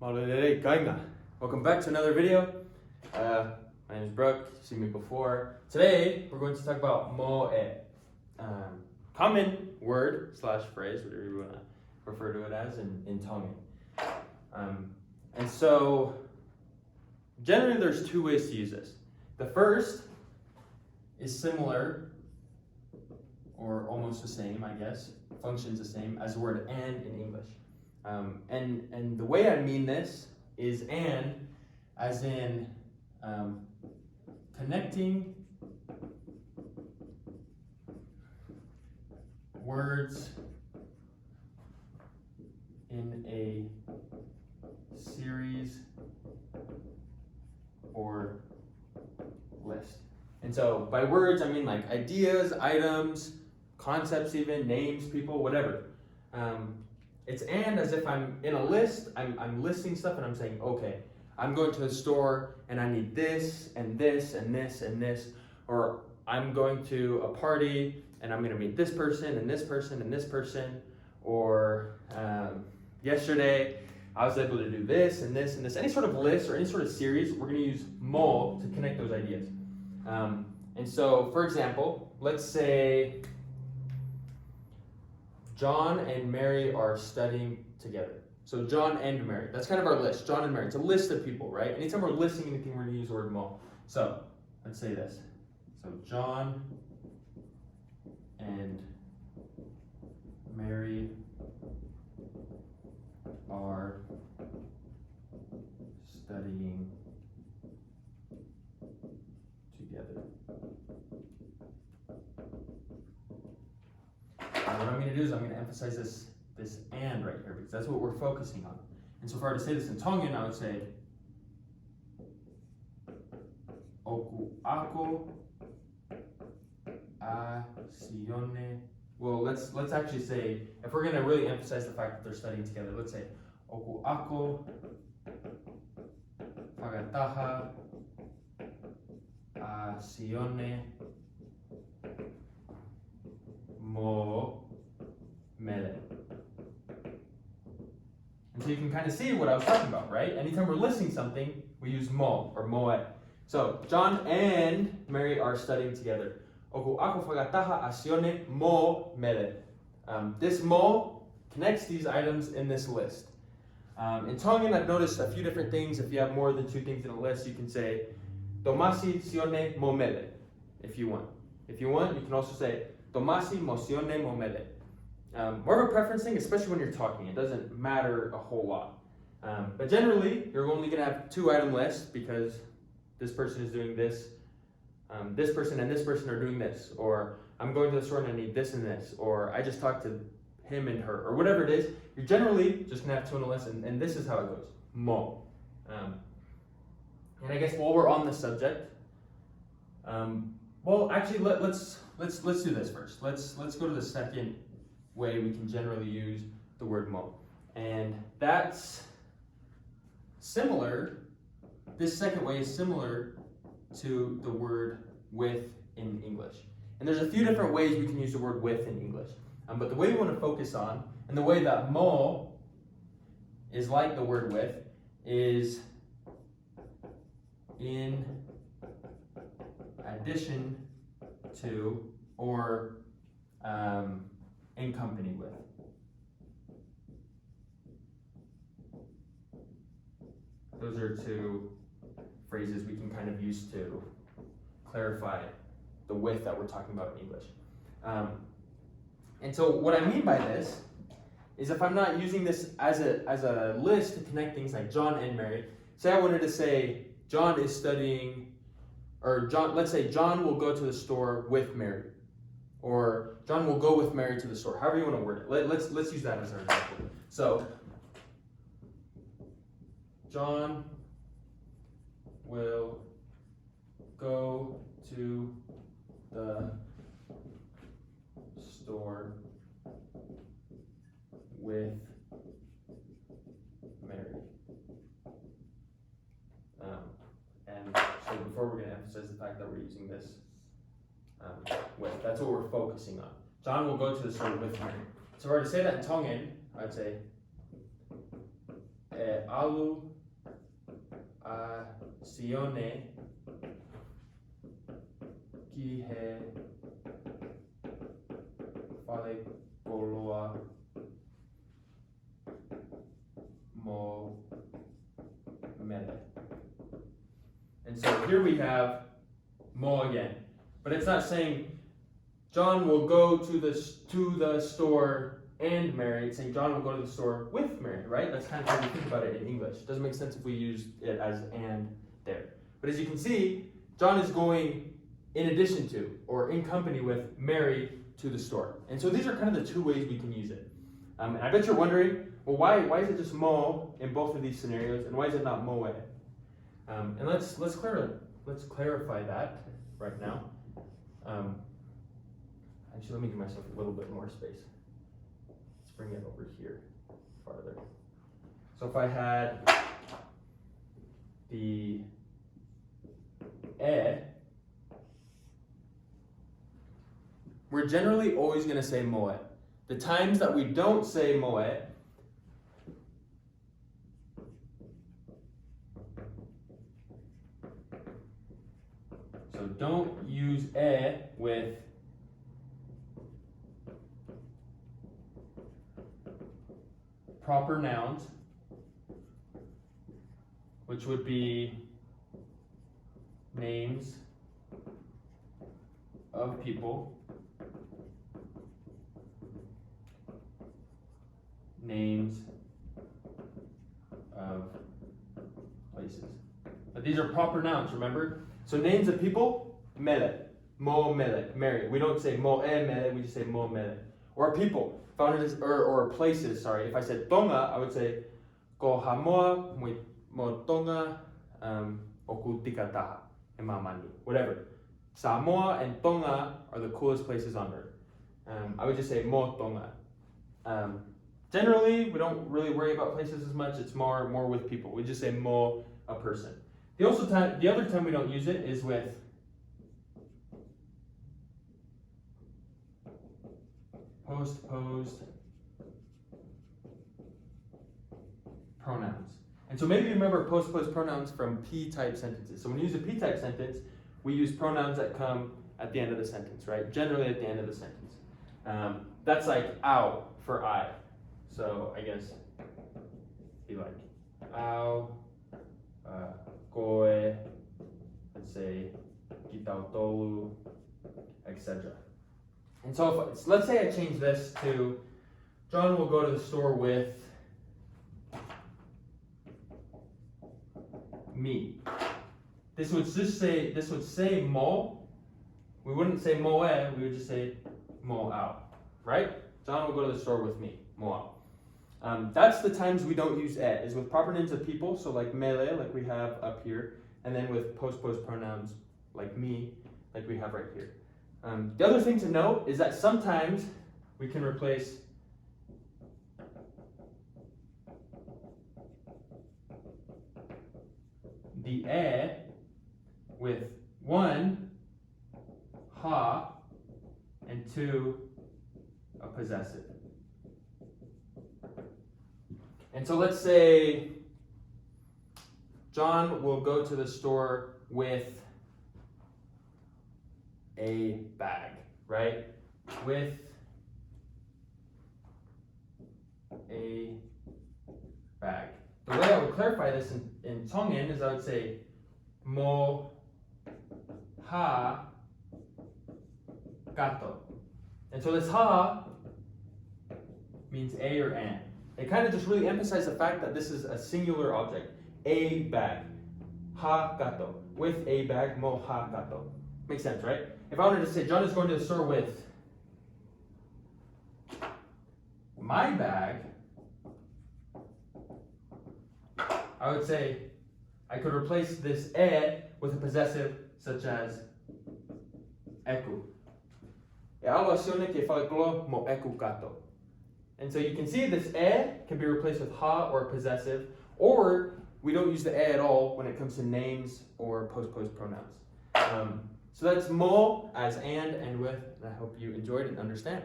Welcome back to another video. My name is Brooke. You've seen me before. Today we're going to talk about moe. Common word slash phrase, whatever you want to refer to it as in Tongan. And so generally there's two ways to use this. The first is similar or almost the same, I guess, functions the same as the word and in English. And the way I mean this is and as in connecting words in a series or list. And so by words, I mean like ideas, items, concepts even, names, people, whatever. It's and as if I'm in a list, I'm listing stuff and I'm saying, okay, I'm going to the store and I need this and this and this and this, or I'm going to a party and I'm going to meet this person and this person and this person, or yesterday I was able to do this and this and this. Any sort of list or any sort of series, we're going to use mo to connect those ideas. And so, for example, let's say John and Mary are studying together. So John and Mary, that's kind of our list, John and Mary. It's a list of people, right? Anytime we're listing anything, we're going to use the word mo. So let's say this. So John and Mary are studying together. And what I'm going to do is I'm going to emphasize this and right here because that's what we're focusing on. And so if I were to say this in Tongan, I would say Oku ako a sione. Well, let's actually say, if we're going to really emphasize the fact that they're studying together, let's say Oku ako pagataha a sione mo mele. And so you can kind of see what I was talking about, right? Anytime we're listing something, we use mo or moe. So John and Mary are studying together. Oku ako whakataha asione mo mele. This mo connects these items in this list. In Tongan, I've noticed a few different things. If you have more than two things in a list, you can say tomasi sione mo mele if you want. If you want, you can also say tomasi mosione mo mele. More of a preference thing, especially when you're talking. It doesn't matter a whole lot. But generally, you're only going to have two item lists because this person is doing this. This person and this person are doing this. Or I'm going to the store and I need this and this. Or I just talked to him and her. Or whatever it is. You're generally just going to have two in a list. And this is how it goes. Mo. And I guess while we're on the subject, well, actually, let's do this first. Let's go to the second way we can generally use the word mo, and that's similar. This second way is similar to the word with in English, and there's a few different ways we can use the word with in English. But the way we want to focus on, and the way that mo is like the word with, is in addition to or in company with. Those are two phrases we can kind of use to clarify the with that we're talking about in English. And so what I mean by this is if I'm not using this as a list to connect things like John and Mary, say I wanted to say John is studying, or John, let's say John will go to the store with Mary. Or John will go with Mary to the store. However you want to word it. Let's use that as our example. So John will go to the store with Mary. And so before we're going to emphasize the fact that we're using this with. That's what we're focusing on. John will go to the store with Mary. So if I were to say that in Tongan, I'd say e alu a sione ki he fale koloa mo mele. And so here we have mo again, but it's not saying John will go to the store and Mary. It's saying John will go to the store with Mary, right? That's kind of how we think about it in English. It doesn't make sense if we use it as and there. But as you can see, John is going in addition to or in company with Mary to the store. And so these are kind of the two ways we can use it. And I bet you're wondering, well, why is it just mo in both of these scenarios, and why is it not moe? And let's clarify that right now. Actually, let me give myself a little bit more space. Let's bring it over here farther. So if I had the e, we're generally always going to say moe. The times that we don't say moe, so don't use e with proper nouns, which would be names of people, names of places. But these are proper nouns, remember? So names of people, mele, mo mele, Mary. We don't say mo e mele, we just say mo mele. Or people, or places, sorry. If I said Tonga, I would say ko hamoa mo Tonga oku tikataha e mamani, whatever. Samoa and Tonga are the coolest places on earth. I would just say mo Tonga. Generally, we don't really worry about places as much. It's more with people. We just say mo, a person. The other time we don't use it is with postposed pronouns. And so maybe you remember postposed pronouns from P-type sentences. So when you use a P-type sentence, we use pronouns that come at the end of the sentence, right? Generally at the end of the sentence. That's like ao for I. So I guess be like ao, koe, let's say kitautolu, etc. And so let's say I change this to John will go to the store with me. This would say mo. We wouldn't say moe, we would just say mo ao, right? John will go to the store with me, mo ao. That's the times we don't use e, is with proper names of people, so like mele, like we have up here, and then with postposed pronouns like me, like we have right here. The other thing to note is that sometimes we can replace the e with 1, ha, and 2, a possessive. And so let's say John will go to the store with a bag, right? With a bag. The way I would clarify this in Tongan is I would say mo ha gato. And so this ha means a or an. It kind of just really emphasizes the fact that this is a singular object. A bag. Ha gato. With a bag, mo ha gato. Makes sense, right? If I wanted to say John is going to the store with my bag, I would say I could replace this e with a possessive such as eku. And so you can see this e can be replaced with ha or a possessive, or we don't use the e at all when it comes to names or postposed pronouns. So that's mo as and with, and I hope you enjoyed and understand.